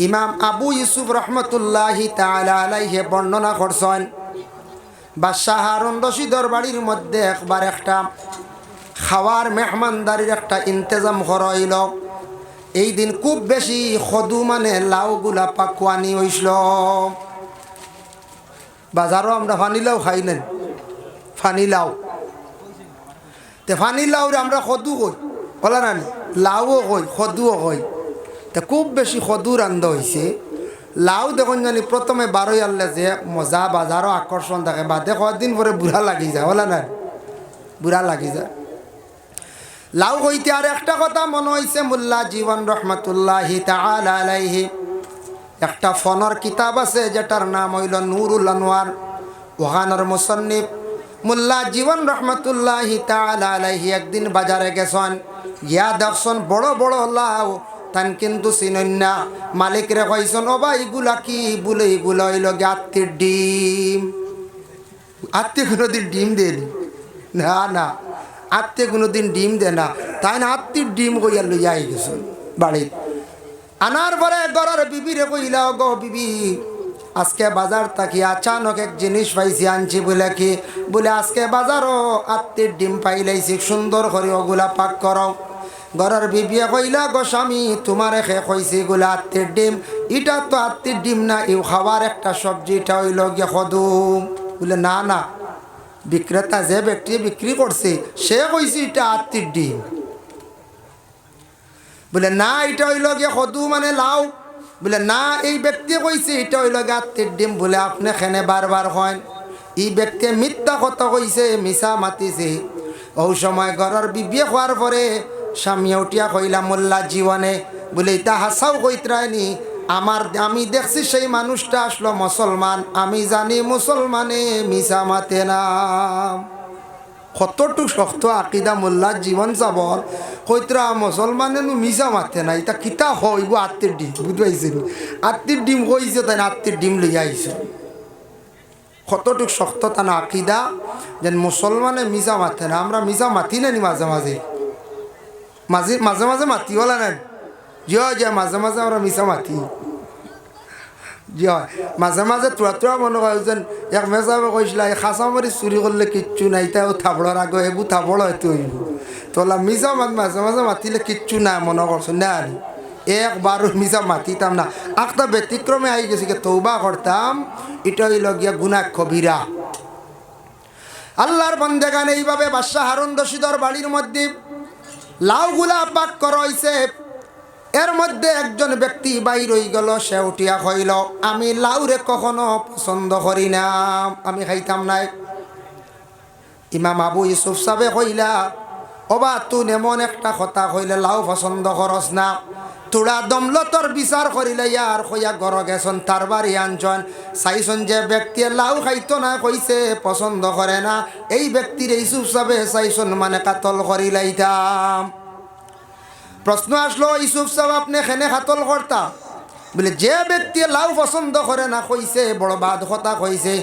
ইমাম আবু ইউসুফ রহমতুল্লাহি তাআলা আলাইহি বর্ণনা করছেন বাদশাহ হারুন রশিদর বাড়ির মধ্যে একবার একটা খাওয়ার মেহমানদারির একটা ইন্তজাম করা হইল। এই দিন খুব বেশি খদু মানে লাউগুলা পাকুয়ানি হইছিল। বাজারও আমরা ফানিলাও খাইলেন, ফানিলাও তে ফানিলাওরে আমরা খদু কই, বলা না লাউও কই খদুও কই। তা খুব বেশি খদু রান্ধা হয়েছে। লাউ দেখুন জানি প্রথমে বারোই আনলে যে মজা বাজারও আকর্ষণ থাকে, বাদে কদিন পরে বুড়া লাগি যায়, বলা না বুড়া লাগি যায়। লাউ হইতে আর একটা কথা মনে হয়েছে, মোল্লা জীবন রহমতুল্লাহি তাআলা আলাইহি একটা ফোনের কিতাব আছে যেটার নাম হইল নুরুল আনোয়ার। ওখানের মুসন্নিফ মোল্লা জীবন রহমতুল্লাহি তাআলা আলাইহি একদিন বাজারে গেছেন, গিয়া দেখছেন বড় বড় লাউ, তান কিন্তু চিনন না। মালিকরে কইছেন, ও ভাই এগুলা কি? বলে এগুলো হইল আত্মীর ডিম। আত্মীয় কোনোদিন ডিম দেয়নি, না না, আত্মীয় কোনোদিন ডিম দে না। তাই না আত্মীর ডিম কইয়া লইয়া গেছেন বাড়ি। আনার পরে গড়ার বিবিরে কইলা, গো বিবি আজকে বাজার থাকি আচানক এক জিনিস পাইছি, আনছি। বলে কি? বলে আজকে বাজারও আত্মীর ডিম পাইলাইছি, সুন্দর করে ওগুলা পাক করো। গড়ার বিবিয়া কইলা, গো স্বামী তোমার খে কইছি এগুলা আত্মীর ডিম, এটা তো আত্মীর ডিম না, ইউ খাবার একটা সবজি, এটা হইল গিয়ে খদুম। বলে না না, বিক্রেতা যে ব্যক্তি বিক্রি করছে সে কইছে এটা আত্মীর ডিম। বলে না, এটা হইল গিয়ে খদু মানে লাউ। বলে না, এই ব্যক্তি কইছে এটা হইল গিয়ে আত্মীর ডিম। বলে আপনি খেনে বারবার হয়, এই ব্যক্তি মিথ্যা কথা কইছে, মিছা মাতিছে। ওই সময় ঘরের বিবিয়ে হওয়ার পরে স্বামী উঠিয়া কইলা, মোল্লা জীবনে বলে এটা হাসাও কইতরায়নি, আমি দেখছি সেই মানুষটা আসলো মুসলমান, আমি জানি মুসলমানে মিছা মাতে না। কতটুক শক্ত আকিদা মোল্লার জীবন যাবর কইতরা মুসলমানে মিছা মাতে না, এটা কিতা হইব আত্মীর ডিম। বুঝতে পাইছেন? আত্মীর ডিম কইছে, তাই আত্মীর ডিম লইয়া আইছে। কতটুক শক্ত তা না আকিদা, যেন মুসলমানে মিছা মাতে না। আমরা মিছা মাতি নানি মাঝে মাঝে মাঝে মাঝে মাঝে মাতি বলা নেন যে মাঝে মাঝে আমরা মিছা মাতি জি হয়। মাঝে মাঝে তোরা তোরা মনে হয় যেন এক মেজাবে কইসলা এই খাঁচা মারি চুরি করলে কিচ্ছু নাই, তাও থাবড়ার আগে এবু থাবড় হয়তো হইব। তোলা মিছা মাঝে মাঝে মাতিলে কিচ্ছু নাই মনে করছো না, একবারও মিছা মাতিতাম না। একটা ব্যতিক্রমে আই গেছি, তৌবা করতাম, এটা হইল গিয়া গুনাহ কবিরা। আল্লাহর বান্দাগান এইভাবে বাদশাহ হারুন রশিদর বাড়ির মধ্যে লাউগুলা পাক করা হইছে। এর মধ্যে একজন ব্যক্তি বাইর হয়ে গেল, সে উঠিয়া কইল, আমি লাউরে কখনো পছন্দ করি না, আমি খাইতাম নাই। ইমাম আবু ইউসুফ সাহেব কইলা, ওবা তুই এমন একটা কথা কইলে লাউ পছন্দ করস না, তোরা দমলতর বিচার করিলে ইয়ার কইয়া ঘর গেছন, তার বাড়ি আনছন, চাইছন যে ব্যক্তি লাউ খাইতো না, কইছে পছন্দ করে না, এই ব্যক্তির ইউসুফ সাহেব চাইছন মানে কাতল করিলাইতাম। প্রশ্ন আসলো, ইউসুফ সাহেব আপনি খেনে কাতল করতা? বলে যে ব্যক্তি লাউ পছন্দ করে না কইছে বড় বাদ কথা কইছে,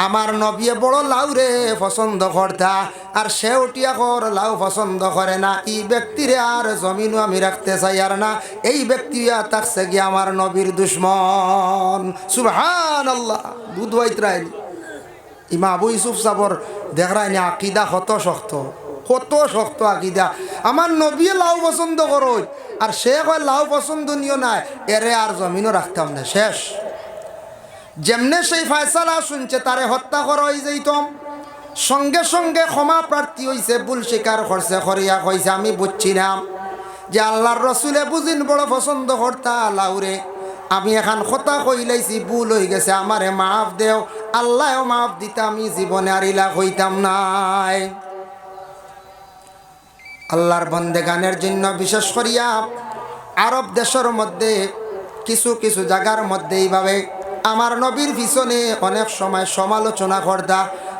আমার নবিয়ে বড় লাউ রে পছন্দ করতা, আর সে উঠিয়া কর লাউ পছন্দ করে না, এই ব্যক্তিরে আর জমিনও আমি রাখতে চাই আর না, এই ব্যক্তি থাকছে গিয়ে আমার নবীর দুশ্মন। সুবহানাল্লাহ। বুধবাইতরাইনি ইমা আবু ইউসুফ সাবর দেখরাইনি আকিদা কত শক্ত, কত শক্ত আকিদা। আমার নবী লাউ পছন্দ করো আর সে কয় লাউ পছন্দনীয় নাই, এরে আর জমিনও রাখতাম না, শেষ। যেমনে সেই ফয়সালা শুনছে তারে হত্যা করা হয়ে যাইতম, সঙ্গে সঙ্গে ক্ষমা প্রার্থী হইছে, ভুল স্বীকার করছে, করিয়া কইছে আমি বুঝছি না যে আল্লাহর রসুলে বুঝিন বড় পছন্দ করতা লাউরে, আমি এখন কথা কইলাইছি, ভুল হয়ে গেছে, আমারে মাফ দেও। আল্লাহও মাফ দিতে আমি জীবনে আর ইলা কইতাম নাই। আল্লাহর বন্দেগানের জন্য বিশেষ করিয়া আরব দেশের মধ্যে কিছু কিছু জায়গার মধ্যে এইভাবে আমার নবীর পিছনে অনেক সময় সমালোচনা করতা,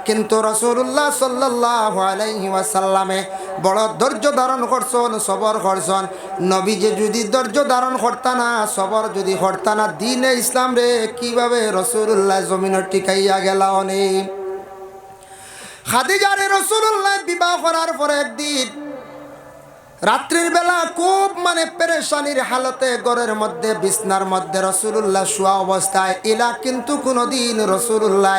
কিন্তু রাসূলুল্লাহ সাল্লাল্লাহু আলাইহি ওয়াসাল্লামে বড় ধৈর্য ধারণ করছেন, সবর করছেন। নবী যে যদি ধৈর্য ধারণ করতা না, সবর যদি করতা না, দ্বীনে ইসলাম রে কিভাবে রাসূলুল্লাহ জমিনে টিকাইয়া গেল। অনেক খাদিজারে রাসূলুল্লাহ বিবাহ করার পরে একদিন রাত্রির বেলা খুব মানে পেরেশানির হালতে ঘরের মধ্যে বিছনার মধ্যে রাসূলুল্লাহ শোয়া অবস্থায় এলা কিন্তু কোনোদিন রাসূলুল্লাহ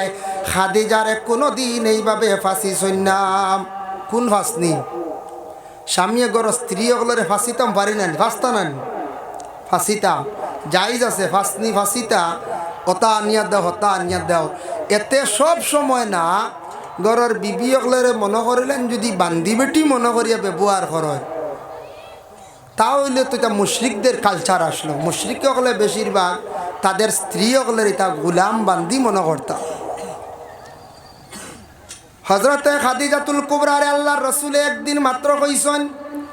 খাদিজারে কোনোদিন এইভাবে ফাঁসি সন্ন্যাম কোন ফাঁসনি স্বামী গর স্ত্রী ওগুলোরে ফাঁসিতাম পারি না ফাঁসতা না ফাঁসিতাম জাইজ আছে ফাঁসনি ফাঁসিতা হতা আনিয়া দাও হতা আনিয়া দাও এতে সব সময় না গরের বিবি ওগুলোরে মনে করিলেন যদি বান্দি বেটি মনে করিয়া ব্যবহার করেন তাহলে তো এটা মুশরিকদের কালচার আসলো মুশরিক হলে বেশিরভাগ তাদের স্ত্রী হলের এটা গুলাম বান্দি মনে করতাম হজরতে খাদিজাতুল কুবরারে আল্লাহর রসুলে একদিন মাত্র কইছেন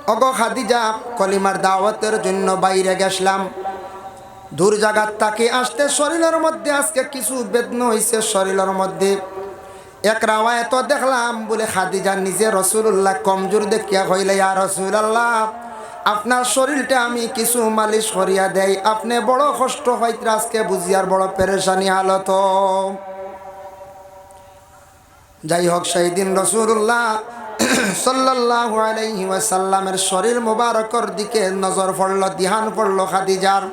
অগ খাদিজা কলিমার দাওয়াতের জন্য বাইরে গেছলাম দূর জায়গার তাকে আসতে শরীরের মধ্যে আজকে কিছু বেদনা হয়েছে শরীরের মধ্যে এক রাওয়ায়ত দেখলাম বলে খাদিজা নিজে রাসূলুল্লাহ কমজোর দেখিয়া কইলে ইয়া রাসূলুল্লাহ আপনার শরীরটা আমি কিছু মালিশ করিয়া দেই আপনি বড় কষ্ট হইতে আজকে বুঝিয়ার বড় পেরেশানি হালত যাই হোক সেই দিন রাসূলুল্লাহ সাল্লাল্লাহু আলাইহি ওয়াসাল্লামের শরীর মোবারকর দিকে নজর পড়ল ধ্যান পড়ল খাদিজার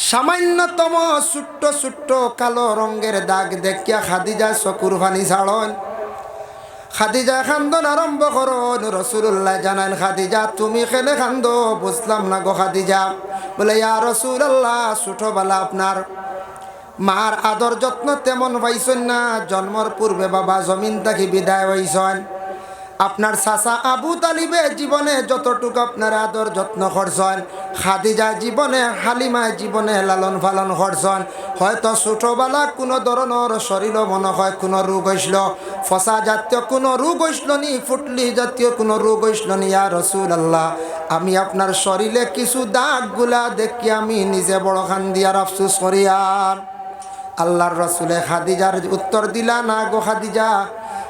সামান্যতম ছোট্ট ছোট্ট কালো রঙের দাগ দেখিয়া খাদিজা চকুর পানি ছাড়ন খাদিজা খান্দন আরম্ভ করুন রাসূলুল্লাহ জানান খাদিজা তুমি খেলে খান্দো বুঝলাম না গো খাদিজা বলে ইয়া রাসূলুল্লাহ ছোটবেলা আপনার মার আদর যত্ন তেমন পাইছেন না জন্মর পূর্বে বাবা জমিন থেকে বিদায় হইছেন আপনার চাচা আবু তালিবে জীবনে যতটুকু আপনার আদর যত্ন করছেন খাদিজা জীবনে হালিমায় জীবনে লালন পালন করছেন হয়তো ছোটবেলা কোনো ধরনের শরীর মনে হয় কোনো রোগ হইছিল ফসা জাতীয় কোনো রোগ হইছিল নি ফুটলি জাতীয় কোনো রোগ হইছিল নি ইয়া রাসূলুল্লাহ আমি আপনার শরীরে কিছু দাগগুলা দেখি আমি নিজে বড় খান দিয়ার আফসোস করিয়ার আল্লাহর রাসূলে খাদিজার উত্তর দিলা না গো খাদিজা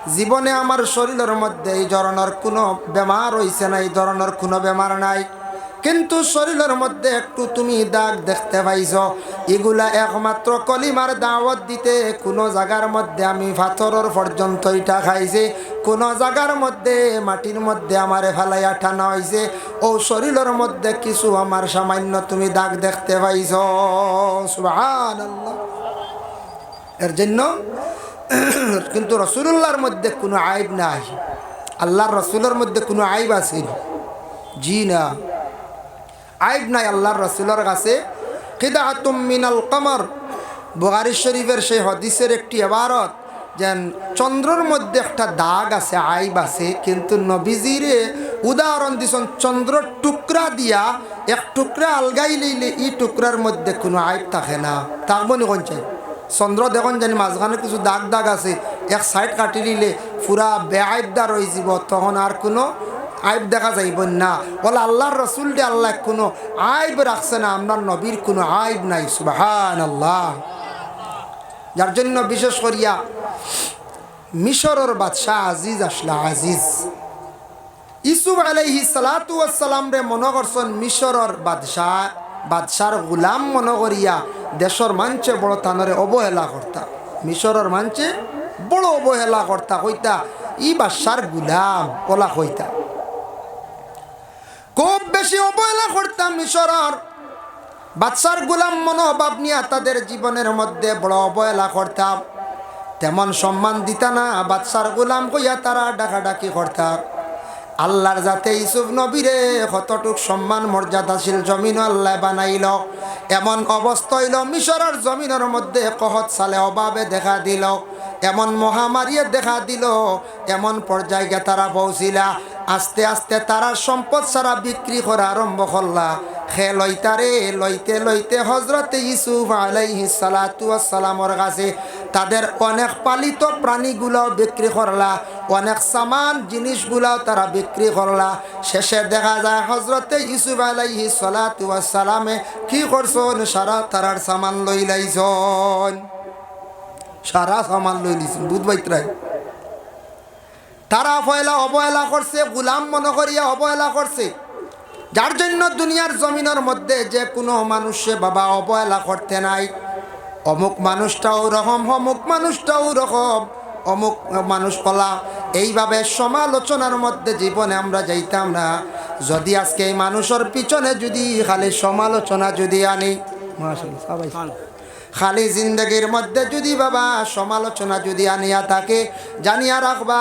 জীবনে আমার শরীরের মধ্যে এই ধরনের কোনো বেমার হইছে না এই ধরনের কোনো বেমার নাই কিন্তু শরীরের মধ্যে একটু তুমি দাগ দেখতে পাইছ এগুলা একমাত্র কলিমার দাওয়াত দিতে কোনো জায়গার মধ্যে আমি পাথরের পর্যন্ত এটা খাইছে কোনো জায়গার মধ্যে মাটির মধ্যে আমারে ফেলাইয়া টানা হয়েছে ও শরীরের মধ্যে কিছু আমার সামান্য তুমি দাগ দেখতে পাইছ সুবহানাল্লাহ এর জন্য কিন্তু রাসূলুল্লাহর মধ্যে কোনো আইব নাই আল্লাহর রাসূলের মধ্যে কোনো আইব আছে জি না আইব নাই আল্লাহর রাসূলের কাছে খিদাতুম মিনাল কমর বুখারী শরীফের সেই হাদিসের একটি ইবারত যেন চন্দ্রের মধ্যে একটা দাগ আছে আইব আছে কিন্তু নবীজিরে উদাহরণ দিছেন চন্দ্রের টুকরা দিয়া এক টুকরা আলগাই লইলে এই টুকরার মধ্যে কোনো আইব থাকে না তাক মনে কোন চাই চন্দ্র দেখুন জানি মাঝখানে কিছু দাগ দাগ আছে এক সাইড কাটি নিলে পুরা বেআইবদার হয়ে যাব তখন আর কোনো আইব দেখা যাইব না বলে আল্লাহর রসুল দে আল্লাহ কোনো আইব রাখছে না আপনার নবীর কোনো আইব নাই সুবহানাল্লাহ যার জন্য বিশেষ করিয়া মিশরের বাদশাহ আজিজ আসলা আজিজ ইউসুফ আলাইহিস সালাতু ওয়াস সালাম রে মনে করছেন মিশরের বাদশার গুলাম মনে করিয়া দেশের মানছে বড় তানরে অবহেলা করতা মিশরের মানছে বড় অবহেলা করতা কইতা ই বাদশার গুলাম ওলা কইতা খুব বেশি অবহেলা করতাম মিশরের বাদশার গুলাম মনোভাব নিয়ে তাদের জীবনের মধ্যে বড় অবহেলা করতাম তেমন সম্মান দিতা না বাদশার গুলাম কইয়া তারা ডাকাডাকি করতাম আল্লাহর যাতে ইউসুফ নবীরে কতটুক সম্মান মর্যাদাশীল জমিন আল্লাহ বানাইল এমন অবস্থা হইল মিশরের জমিনের মধ্যে কহত সালে অভাবে দেখা দিল এমন মহামারীয়ে দেখা দিল এমন পর্যায়ে তারা পৌঁছিলা আস্তে আস্তে তারা সম্পদ সারা বিক্রি করা আরম্ভ করলা খে লইতারে লইতে লইতে হজরতে ইউসুফ আলাইহিস সালাতু ওয়াস সালামের কাছে তাদের অনেক পালিত প্রাণীগুলাও বিক্রি করলা অনেক সামান জিনিসগুলাও তারা বিক্রি করলা শেষে দেখা যায় হজরতে ইউসুফ আলাইহিস সালাতু ওয়াস সালামে কি করছেন সারা তারার সামান লই লাইছেন সারা সামান লই লিছেন বুধবাইত্রাই তারা অবহেলা করছে গুলাম মনে করিয়া অবহেলা করছে যার জন্য দুনিয়ার জমিনের মধ্যে যে কোনো মানুষে বাবা অবহেলা করতে নাই অমুক মানুষটাও রকম অমুক মানুষটাও রকম অমুক মানুষ কলা এইভাবে সমালোচনার মধ্যে জীবনে আমরা যাইতাম না যদি আজকে এই মানুষের পিছনে যদি খালি সমালোচনা যদি আনি, মাশাআল্লাহ সবাই খালি জিন্দগির মধ্যে যদি বাবা সমালোচনা যদি আনিয়া থাকে, জানিয়া রাখবা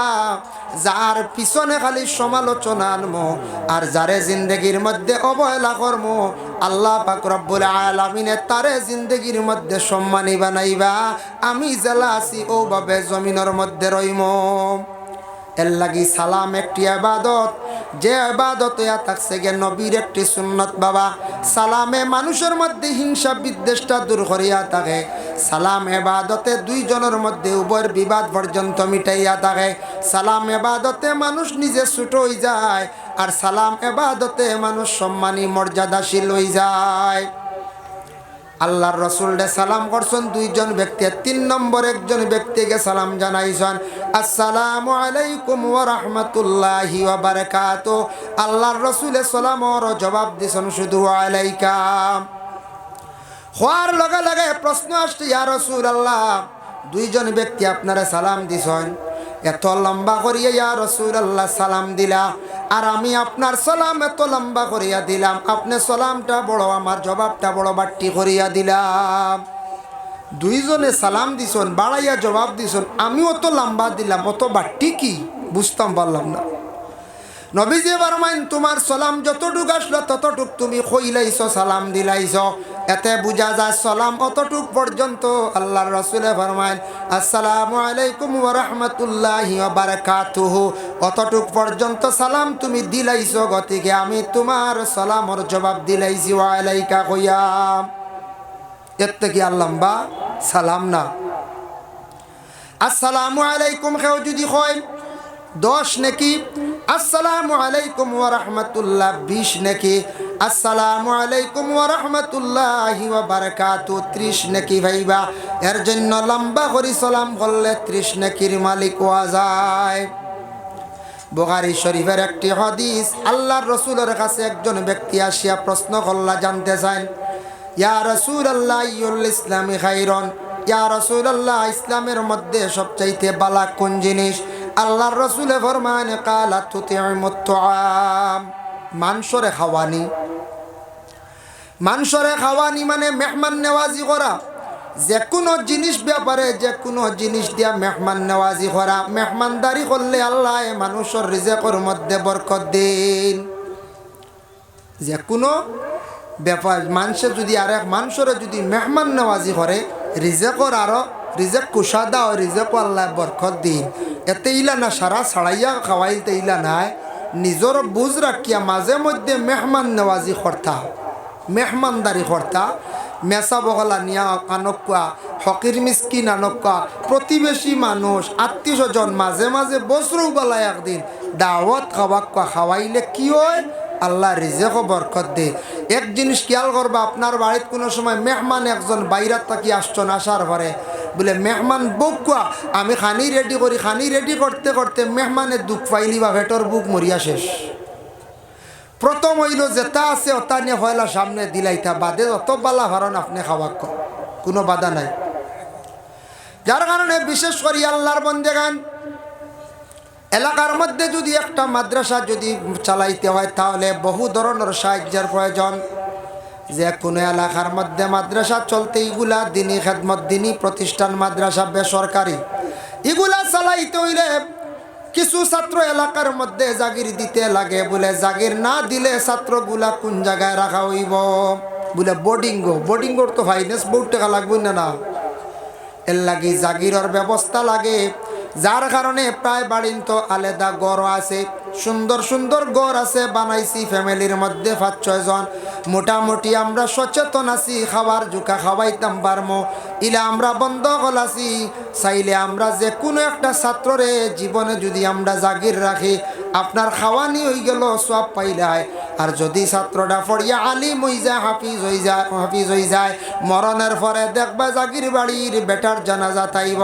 যার পিছনে খালি সমালোচনা আনমো আর যারে জিন্দগির মধ্যে অবহেলা করমো, আল্লাহ পাক রব্বুল আলামিনে তারে জিন্দগির মধ্যে সম্মানী বানাইবা। আমি জেলা আছি ওভাবে জমিনের মধ্যে রইমো। এর লাগি সালাম একটি ইবাদত, যে ইবাদত ইয়া থাকছে গে নবীর একটি সুন্নত বাবা। সালামে মানুষের মধ্যে হিংসা বিদ্বেষটা দূর করিয়া থাকে। সালাম ইবাদতে দুইজনের মধ্যে উভয়ের বিবাদ পর্যন্ত মিটাইয়া থাকে। সালাম ইবাদতে মানুষ নিজে ছোট হয়ে যায়, আর সালাম ইবাদতে মানুষ সম্মানী মর্যাদাশীল হয়ে যায়। আল্লাহর রসুলকে সালাম করছেন দুইজন ব্যক্তি, 3 নম্বর একজন ব্যক্তিকে সালাম জানাইছেন, আসসালামু আলাইকুম ওয়া রাহমাতুল্লাহি ওয়া বারাকাতুহু। আল্লাহর রসুলের সালামর জবাব দিছেন শুধু আলাইকা। হওয়ার লগে লগে প্রশ্ন আসছে, ইয়া রাসূলুল্লাহ, দুইজন ব্যক্তি আপনারা সালাম দিছেন, এত লম্বা করিয়া ইয়া রাসূলুল্লাহ সালাম দিলা, আর আমি আপনার সালাম এত লম্বা করিয়া দিলাম, আপনি সালামটা বড় আমার জবাবটা বড় বাট্টি করিয়া দিলাম। দুইজনে সালাম দিছেন, বাড়াইয়া জবাব দিছেন, আমিও তো লম্বা দিলাম, অত বাট্টি কি বুঝতাম পারলাম না। নবীজি ফরমাইন, তোমার সালাম যতটুক আসলো ততটুক তুমি কইলাইছ, সালাম দিলাইছ, এতে বুঝা যায় সালাম অতটুক পর্যন্ত। আল্লাহর রাসূলে ফরমাইন, আসসালামু আলাইকুম ওয়া রাহমাতুল্লাহি ওয়া বারাকাতুহু, অতটুক পর্যন্ত সালাম তুমি দিলাইছ, গতিকে আমি তোমার সালামর জবাব দিলাইছি ওয়া আলাইকা কইয়া। এর থেকে আর লম্বা সালাম না। আসসালামু আলাইকুম কেউ যদি হয় 10 নেকি, আসসালামু আলাইকুম ওয়া রাহমাতুল্লাহ 20 নেকি, আসসালামু আলাইকুম ওয়া রাহমাতুল্লাহি ওয়া বারাকাতুহু 30 নেকি ভাইবা। এর জন্য লম্বা করে সালাম করলে 30 নেকির মালিক হওয়া যায়। বুখারী শরীফের একটি হাদিস, আল্লাহর রাসূলের কাছে একজন ব্যক্তি আসিয়া প্রশ্ন করলা, জানতে চান, ইয়া রাসূলুল্লাহ আইয়ুল ইসলামি খায়রুন, ইয়া রাসূলুল্লাহ ইসলামের মধ্যে সবচাইতে ভালো কোন জিনিস? আল্লাহর রাসূলে ফরমান, কালা তুতিমুত তুআম, মাংসরে খাওয়ানি। মাংসরে খাওয়ানি মানে মেহমান নেওয়াজি করা, যে কোনো জিনিস ব্যাপারে যে কোনো জিনিস দিয়া মেহমান নেওয়াজি করা। মেহমানদারি করলে আল্লাহ মানুষের রিজেকের মধ্যে বরকত দিন। যে কোনো ব্যাপার মানুষে যদি আরেক মানুষের যদি মেহমান নেওয়াজি করে, রিজেকর আরো রিজেক কুশাদা ও রিজেক আল্লাহ বরকত দিন। এতে ইলা না সারা ছাড়াইয়া খাওয়াইতে ইলা নাই, নিজের বুঝ রাখিয়া মাঝে মধ্যে মেহমান নেওয়াজি করতা, মেহমানদারি করতা। মেসা বগলা নিয়া আনকা, ফকির মিসকিন আনকা, প্রতিবেশী মানুষ আত্মীয় স্বজন মাঝে মাঝে বছরও বেলায় একদিন দাওয়াত খাওয়াক্কা খাওয়াইলে কি হয়? আল্লাহ রিজেকও বরকত দে। এক জিনিস খেয়াল করবা, আপনার বাড়িতে কোনো সময় মেহমান একজন বাইরাত থাকি আসছেন, আসার পরে বলে মেহমান বকুয়া আমি খানি রেডি করি, খানি রেডি করতে করতে মেহমানের দুঃখ পাইলি বা ভেটর বুক মরিয়া শেষ। প্রথম হইল যেটা আছে ওটা নিয়ে হয়লা সামনে দিলাইতা, বাদে অত বালা ভারণ আপনি খাওয়া কোনো বাধা নাই। যার কারণে বিশেষ করে আল্লাহর বন্দেগান এলাকার মধ্যে যদি একটা মাদ্রাসা যদি চালাইতে হয়, তাহলে বহু ধরনের সাহায্যের প্রয়োজন। যে কোনো এলাকার মধ্যে মাদ্রাসা চলতে এগুলা দিনী খেদমত, দিনী প্রতিষ্ঠান, মাদ্রাসা বেসরকারি, এগুলা চালাইতে হইলে কিছু ছাত্র এলাকার মধ্যে জাগির দিতে লাগে। বলে জাগির না দিলে ছাত্রগুলা কোন জায়গায় রাখা হইব? বলে বোর্ডিংর তো ফাইন্যান্স বহুত টাকা লাগবে না, না এর লাগে জাগিরের ব্যবস্থা লাগে। যার কারণে প্রায় বাড়িন তো আলাদা গড় আছে, সুন্দর সুন্দর গড় আছে বানাইছি ফ্যামিলির মধ্যে 5-6 জন। মোটামুটি আমরা সচেতন আছি, খাবার জুকা খাওয়াইতাম পারমো ইলা আমরা বন্ধ গলাছি। চাইলে আমরা যে কোনো একটা ছাত্ররে জীবনে যদি আমরা জাগির রাখি, আপনার খাওয়ানি হয়ে গেল সব পাইলাই। আর যদি ছাত্রটা পড়িয়া আলিম হয়ে যায়, হাফিজ হয়ে যায়, মরণের পরে দেখবা জাগির বাড়ির বেটার জানাজা তাইব,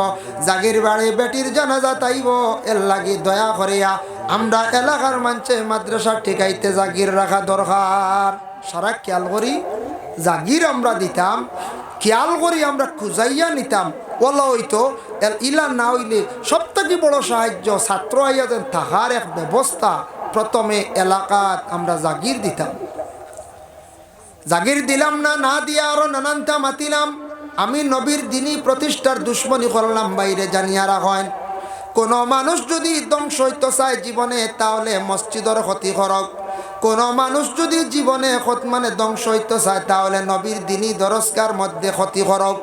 জাগির বাড়ির বেটির জানাজা তাইব। এর লাগি দয়া করিয়া আমরা এলাকার মানুষে মাদ্রাসা টিকাইতে জাগির রাখা দরকার। সারা খেয়াল করি জাগির আমরা দিতাম, খেয়াল করি আমরা খুঁজাইয়া নিতাম। ওলা হইতো ইলা না হইলে সব থেকে বড় সাহায্য ছাত্র আইয়া যেন থাকার এক ব্যবস্থা, প্রথমে এলাকাত আমরা জাগির দিতাম, জাগির দিলাম না, না দিয়া আরো নানানটা মাতিলাম। আমি নবীর দিনই প্রতিষ্ঠার দুশ্মনী করলাম। বাইরে জানিয়া রাখেন, কোনো মানুষ যদি ধ্বংস হইতে চায় জীবনে, তাহলে মসজিদের ক্ষতি করক। কোনো মানুষ যদি জীবনে মানে ধ্বংস হইতে চায়, তাহলে নবীর দিনই দরজগার মধ্যে ক্ষতি করক।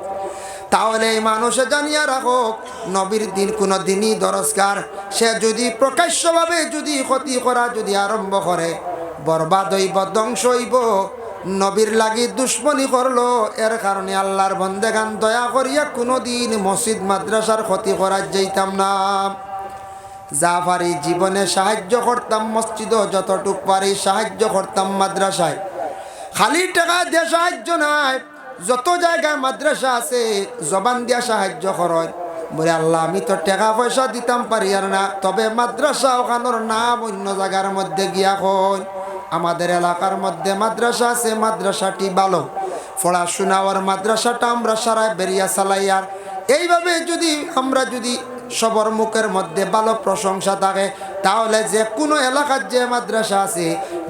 তাহলে এই মানুষে জানিয়া রাখক, নবীর দিন কোনো দিনই দরজগার, সে যদি প্রকাশ্যভাবে যদি ক্ষতি করা যদি আরম্ভ করে, বরবাদ হইব, ধ্বংস হইব। নবীর লাগি দুশ্মনী করলো, এর কারণে আল্লাহর বন্দেগান দয়া করিয়া কোনো দিন মসজিদ মাদ্রাসার ক্ষতি করার যাইতাম না। যা পারি জীবনে সাহায্য করতাম মসজিদও, যতটুক পারি সাহায্য করতাম মাদ্রাসায়। খালি টাকা দিয়ে সাহায্য নাই, যত জায়গায় মাদ্রাসা আছে জবান দিয়া সাহায্য করেন। বলে আল্লাহ আমি তো টাকা পয়সা দিতাম পারি আর না, তবে মাদ্রাসা ওখানোর নাম অন্য জায়গার মধ্যে গিয়া কই। আমাদের এলাকার মধ্যে মাদ্রাসা আছে, মাদ্রাসাটি ভালো, পড়াশোনা আর মাদ্রাসাটা আমরা সারায় বেরিয়া চালাই। আর এইভাবে যদি আমরা যদি সবার মুখের মধ্যে ভালো প্রশংসা থাকে, তাহলে যে কোনো এলাকার যে মাদ্রাসা আছে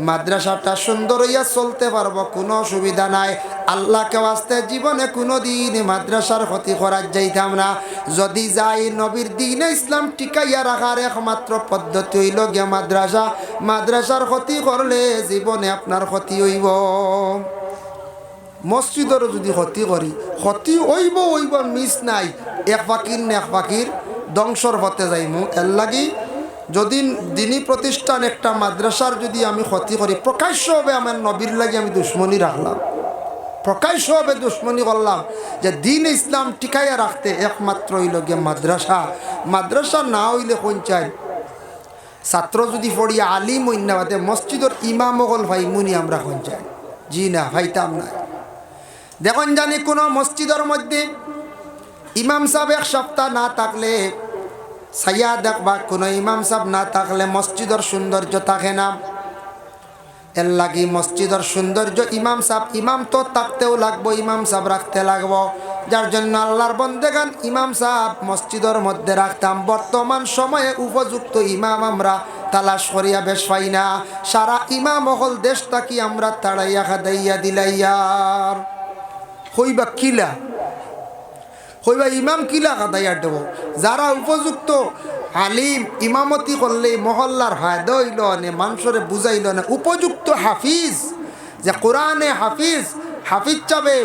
মাদ্রাসাটা সুন্দর হইয়া চলতে পারবো, কোনো অসুবিধা নাই। আল্লাহকে ওয়াস্তে জীবনে কোনো দিন মাদ্রাসার ক্ষতি করার যাইতাম না। যদি যাই নবীর দিনে ইসলাম টিকাইয়া রাখার একমাত্র পদ্ধতি হইল গিয়া মাদ্রাসা। মাদ্রাসার ক্ষতি করলে জীবনে আপনার ক্ষতি হইব। মসজিদেরও যদি ক্ষতি করি, ক্ষতি হইব হইব, মিস নাই। এক পাখির না এক পাখির ধ্বংসর পথে যাইমু। এর লাগি যদি দিনই প্রতিষ্ঠান একটা মাদ্রাসার যদি আমি ক্ষতি করি, প্রকাশ্যভাবে আমার নবীর লাগি আমি দুশ্মনী রাখলাম, প্রকাশ্যভাবে দুশ্মনী করলাম, যে দিন ইসলাম টিকাইয়া রাখতে একমাত্র হইল গিয়ে মাদ্রাসা। মাদ্রাসা না হইলে কোন চাই ছাত্র যদি পড়িয়া আলিম হইনাবাদে মসজিদের ইমাম হল ভাইমুনি আমরা কোন চাই? জি না, ভাইতাম না। দেখুন জানি কোনো মসজিদের মধ্যে ইমাম সাহেব এক সপ্তাহ না থাকলে, সাইয়া দেখবা কোনো ইমাম সাহেব না থাকলে মসজিদের সৌন্দর্য থাকে না। এর লাগি মসজিদের সৌন্দর্য ইমাম সাহেব, ইমাম তো থাকতেও লাগবো, ইমাম সাহেব রাখতে লাগবো। যার জন্য আল্লাহর বন্দেগান ইমাম সাহেব মসজিদের মধ্যে রাখতাম। বর্তমান সময়ে উপযুক্ত ইমাম আমরা তালাশ করিয়া বেশ পাই না। সারা ইমাম হল দেশটা কি আমরা তাড়াইয়া খাদাইয়া দিলাইয়ার হইবা কিলা, হইবা ইমাম কিলা কাদাইয়া দেব। যারা উপযুক্ত আলিম ইমামতি করলে মহল্লার ফায়দা হইল নে, মানুষরে বুঝাইল না। উপযুক্ত হাফিজ, যে কোরআনে হাফিজ, হাফিজ চাবে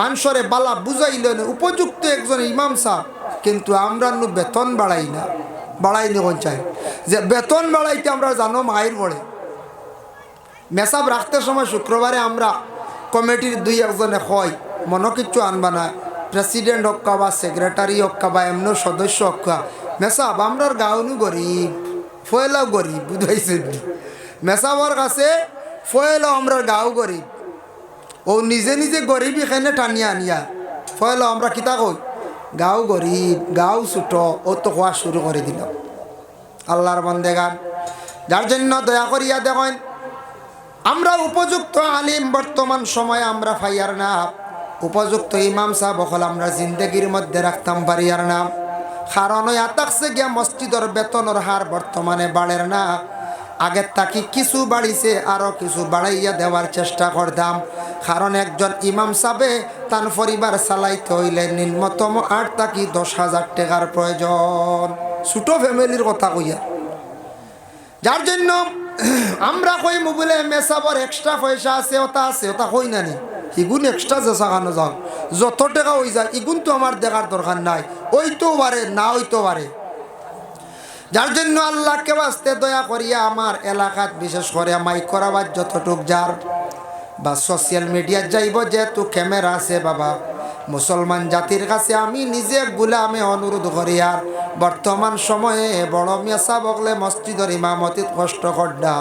মানুষরে বালা বুঝাইল না, উপযুক্ত একজন ইমাম সাহেব। কিন্তু আমরা বেতন বাড়াই না, বাড়াইনি কোন চাই যে বেতন বাড়াইতে আমরা জানো মায়ের পড়ে। মেসাব রাখতে সময় শুক্রবারে আমরা কমিটির দুই একজনে হয় মনে কিচ্ছু আনবা না, প্রেসিডেন্ট হক্কা বা সেক্রেটারি হক্কা বা এমন সদস্য হক্কা, মেসাব আমরার গাঁওনু গরিব, ফয়লাও গরিব, বুঝাইছে মেসাবর কাছে ফয়লাও আমরার গাঁও গরিব। ও নিজে নিজে গরিব এখানে টানিয়া আনিয়া ফয়লাও আমরা কিতা কই গাঁও গরিব, গাঁও ছোট, ও তো হওয়া শুরু করে দিল। আল্লাহর বন্দেগান, যার জন্য দয়া করিয়া দেখেন আমরা উপযুক্ত আলিম বর্তমান সময়ে আমরা পাইয়ার না, উপযুক্ত ইমাম সাহেব হল আমরা জিন্দগির মধ্যে রাখতাম পারিয়ার না। কারণ ওই আতাকছে গিয়া মসজিদের বেতনের হার বর্তমানে বাড়ের না, আগের তাকি কিছু বাড়িছে, আরও কিছু বাড়াইয়া দেওয়ার চেষ্টা করতাম। কারণ একজন ইমাম সাহেবে তার পরিবার চালাইতে হইলে নিম্নতম 8 থেকে 10,000 টাকার প্রয়োজন, ছোট ফ্যামিলির কথা কইয়া। যার জন্য আমরা কই মোবাইলে মেসাবর এক্সট্রা পয়সা আছে, ওটা আছে, ওটা কই না নি, ইগুন এক্সট্রা যে সাগানো যাও যত টাকা হয়ে যায় ইগুন তো আমার দেখার দরকার নাই, ওইতেও পারে না হইতেও পারে। যার জন্য আল্লাহকে বাস্তে দয়া করিয়া আমার এলাকাত বিশেষ করে মাইক করাবার যতটুক যার বা সোশ্যাল মিডিয়াত যাইব, যেহেতু ক্যামেরা আছে বাবা, মুসলমান জাতির কাছে আমি নিজে গুলামে অনুরোধ করি। আর বর্তমান সময়ে বড় মেসা বকলে মসজিদের ইমামতিত কষ্ট করডা,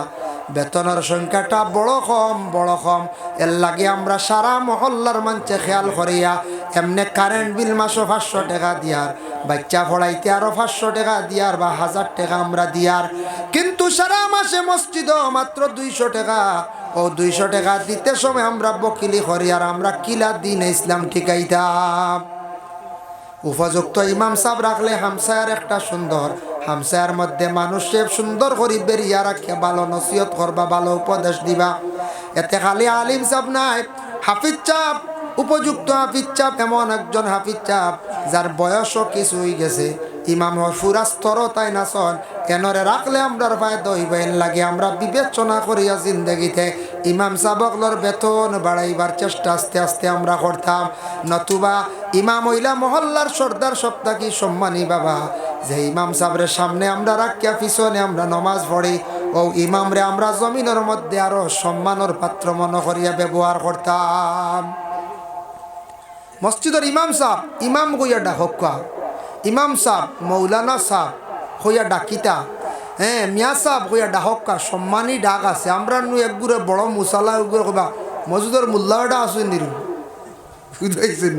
বেতনের সংখ্যাটা বড় কম। এর লাগে আমরা সারা মহল্লার মানছে খেয়াল করিয়া এমনি কারেন্ট বিল মাসও 500 টাকা দিয়ার, বাচ্চা পড়াইতে আরও 500 টাকা দিয়ার বা 1000 টাকা আমরা দিয়ার। কিন্তু সারা মাসে মসজিদও মাত্র 200 টাকা। ও 200 টাকা দিতে সময় আমরা বকিলি করি, আর আমরা কিলা দিন ইসলাম ঠিকাইতাম। উপযুক্ত ইমাম সাহেব রাখলে হামসায়ার একটা সুন্দর, হামসার মধ্যে মানুষে সুন্দর করে বেরিয়া রাখে, ভালো নসিহত করবা, ভালো উপদেশ দিবা। এতে খালি আলিম সাহেব নাই, হাফিজ চাপ, উপযুক্ত হাফিজ চাপ, এমন একজন হাফিজ চাপ যার বয়সও কিছু হয়ে গেছে, ইমাম ফুরাস্তর তাই না সন, এনরে রাখলে আমরা ফায়দা হইবেন লাগে। আমরা বিবেচনা করিয়া জিন্দগিতে ইমাম সাবকলর বেতন বাড়াইবার চেষ্টা আস্তে আস্তে আমরা করতাম। নতুবা ইমাম হইলা মহল্লার সর্দার সপ্তাহ কি সম্মানী বাবা, যে ইমাম সাবরে সামনে আমরা রাখিয়া পিছনে আমরা নমাজ পড়ি, ও ইমামরে আমরা জমিনের মধ্যে আরো সম্মানের পাত্র মনে করিয়া ব্যবহার করতাম। মসজিদের ইমাম সাহ ইমাম কইয়া ডাকা, ইমাম সাহ মৌলানা সাহ হইয়া ডাকিতা, হ্যাঁ মিয়া সাহ হইয়া ডাকা, সম্মানী ডাক আছে। আমরা নু একগুড়ে বড় মুসালা উগুলো কবা মসজিদের মোল্লাটা আসুন নিরু, বুঝাইছেন?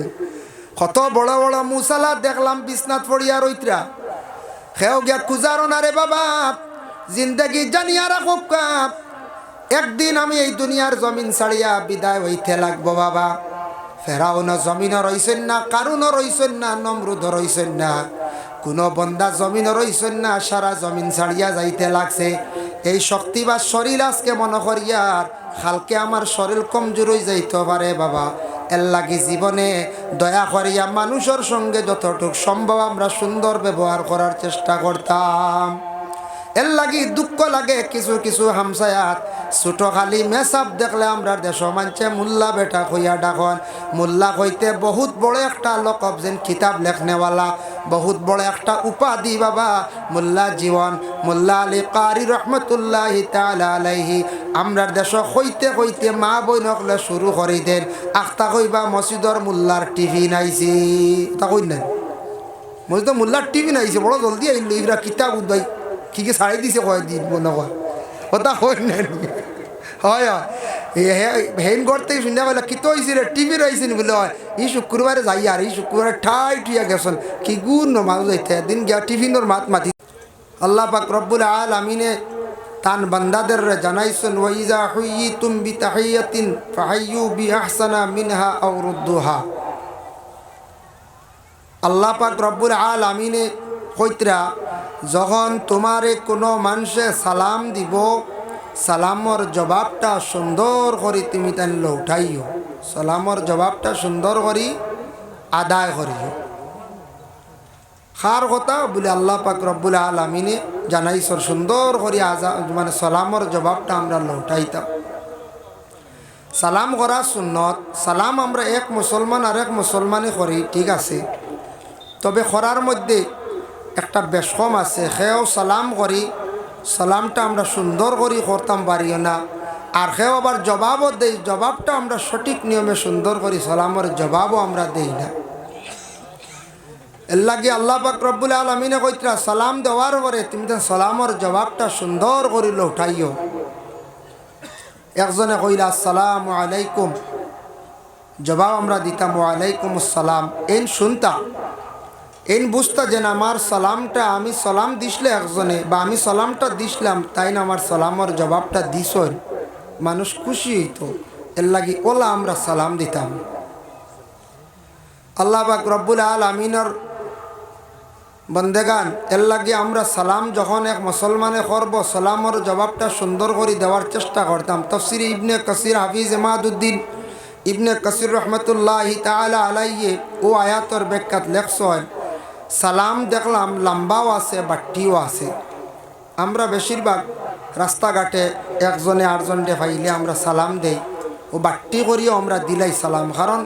কত বড় বড় মুসালা দেখলাম বিছনাথ পড়িয়া রইত্রা, খেও গিয়া খুঁজারো না রে বাবা, জিন্দগি জানিয়া রাখো। একদিন আমি এই দুনিয়ার জমিন ছাড়িয়া বিদায় হইতে লাগবো বাবা। ফেরাউন জমিনও রইছেন না, কারুনও রইছেন না, নমরুদও রইছেন না, কোনো বন্দা জমিনও রইছেন না, সারা জমিন ছাড়িয়া যাইতে লাগছে। এই শক্তি বা শরীর আজকে মনে করিয়ার কালকে আমার শরীর কমজোর হয়ে যাইতে পারে বাবা। এর লাগি জীবনে দয়া করিয়া মানুষের সঙ্গে যতটুকু সম্ভব আমরা সুন্দর ব্যবহার করার চেষ্টা করতাম। এর লাগি দুঃখ লাগে কিছু কিছু হামসায়াত ছোট খালি মেসাব দেখলে আমরা দেশ মানছে মোল্লা বেটা কইয়া ডাকন। মোল্লা কইতে বহুত বড় একটা লকব, যেন কিতাব লেখনেওয়ালা, বহুত বড় একটা উপাধি বাবা। মোল্লা জীবন মোল্লা আলী কারি রহমতুল্লাহি তাআলা আলাইহি আমরার দেশ কইতে কইতে মা বই নকলে শুরু করি দেন আখতা কইবা মসজিদর মোল্লার টিভি নাইছি, তা কই নাই মসজিদর মোল্লার টিভি নাইছে, বড় জলদি আইল ইরা কিতাব উদ্বাই কি কি ছাড়ি দিছে কয় দিন মনে হয় ওটা হয় না। হয় হেন করতে শুনে বলে কি তো হয়েছি রে, টিভি রয়েছেন বলে হয় ই শুক্রবারে যাই, আর এই শুক্রবারে ঠাই টুইয়া গেছেন কি গুণ মাছ যাইতে দিন গিয়া টিফিনের মাত মাতি। আল্লাহ পাক রব্বুল আলামিনে তান বান্দাদের জানাইছেন ওয়াইজা হুইয়িতুম বিতাহিয়াতিন ফাহাইয়ু বিআহসানা মিনহা আও রুদ্দুহা। আল্লাহ পাক রব্বুল আলামিনে কইতরা যখন তোমারে কোনো মানুষে সালাম দিব, সালামর জবাবটা সুন্দর করে তুমি তাই লৌটাইও, সালামর জবাবটা সুন্দর করে আদায় করিও। খার কথা বলে আল্লাহ পাক রব্বুল আলামিনে জানাইছর সুন্দর করে মানে সালামর জবাবটা আমরা লৌটাইতাম। সালাম করা সুন্নত, সালাম আমরা এক মুসলমান আর এক মুসলমানে করি ঠিক আছে, তবে করার মধ্যে একটা বেশকম আছে। সেও সালাম করি, সালামটা আমরা সুন্দর করি করতাম পারিও না, আর সেও আবার জবাবও দেই, জবাবটা আমরা সঠিক নিয়মে সুন্দর করি, সালামের জবাবও আমরা দেই না। এর লাগে আল্লাহ পাক রব্বুল আলামিনে কইতরা সালাম দেওয়ার পরে তুমি তো সালামের জবাবটা সুন্দর করি লৌটাইও। একজনে কইলা আসসালামু আলাইকুম, জবাব আমরা দিতাম ওয়ালাইকুম আসসালাম। এন শুনতা এন বুঝতা যেন আমার সালামটা আমি সালাম দিসলে একজনে বা আমি সালামটা দিসলাম তাই না আমার সালামের জবাবটা দিস, মানুষ খুশি হইতো। এর লাগি ওলা আমরা সালাম দিতাম। আল্লাহ পাক রব্বুল আলামিনের বন্দেগান এর লাগে আমরা সালাম যখন এক মুসলমানে করব সালামের জবাবটা সুন্দর করে দেওয়ার চেষ্টা করতাম। তাফসীর ইবনে কাসির হাফিজ ইমাদউদ্দিন ইবনে কাসির রহমতুল্লাহি তাআলা আলাইহি ও আয়াতের ব্যাখ্যাত লেখছেন সালাম দেখলাম লম্বাও আছে বাট্টিও আছে। আমরা বেশিরভাগ রাস্তাঘাটে একজনে আরেকজনকে পাইলে আমরা সালাম দেই, ও বাট্টি করিও আমরা দিলাই সালাম, কারণ